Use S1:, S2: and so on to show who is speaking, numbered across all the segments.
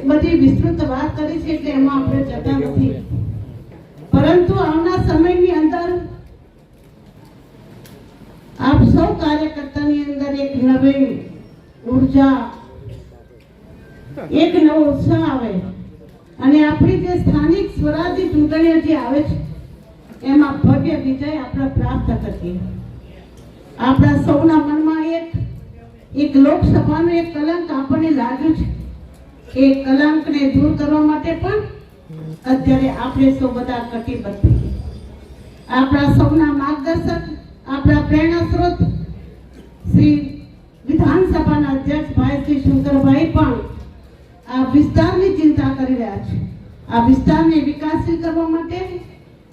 S1: બધી વિસ્તૃત વાત કરી છે એટલે એમાં આપણે જતા નથી, પરંતુ આવનાર સમયની અંદર આપ સૌ કાર્યકર્તાની અંદર એક નવી ઉર્જા, એક નવો ઉત્સાહ આવે અને આપણી જે સ્થાનિક સ્વરાજની ચૂંટણીઓ જે આવે છે એમાં ભવ્ય વિજય આપણે પ્રાપ્ત કરીએ. આપણા સૌના મનમાં એક લોકસભાનું એક કલંક આપણને લાગ્યું છે. એ કલંકને દૂર કરવા માટે પણ અત્યારે આપણે સૌ બધા કટિબદ્ધ છીએ. આપણા સૌના માર્ગદર્શક, આપણા પ્રેરણા સ્ત્રોત શ્રી વિધાનસભાના અધ્યક્ષ ભાઈ શ્રી શંકરભાઈ પણ આ વિસ્તારની ચિંતા કરી રહ્યા છે. આ વિસ્તારને વિકાસશીલ કરવા માટે,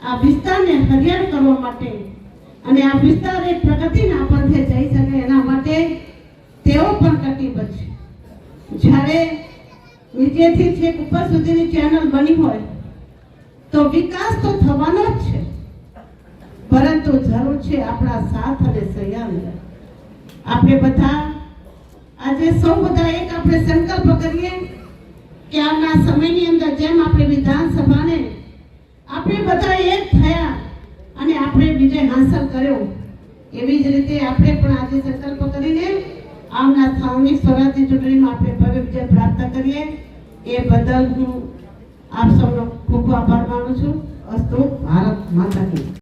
S1: આ વિસ્તારને હરિયાળ કરવા માટે અને આ વિસ્તાર એક પ્રગતિના પંથે જઈ શકે એના માટે તેઓ પણ કટિબદ્ધ છે. જ્યારે નીચેથી છેક ઉપર સુધીની ચેનલ બની હોય તો વિકાસ તો થવાનો જ છે, પરંતુ જરૂર છે આપણા સાથ અને સહયોગની. આપણે બધા આજે સૌ બધા એક આપણે સંકલ્પ કરીએ કે આવનાર સમયની અંદર જેમ આપણે વિધાનસભાને આપણે બધા એક થયા અને આપણે વિજય હાંસલ કર્યો, એવી જ રીતે આપણે પણ આજે સંકલ્પ કરીને આવનાર સ્થાનિક સ્વરાજની ચૂંટણીમાં આપણે ભવ્ય વિજય પ્રાપ્ત કરીએ. એ બદલ હું આપ સૌનો ખૂબ આભાર માનું છું. અસ્તુ. ભારત માતા કી.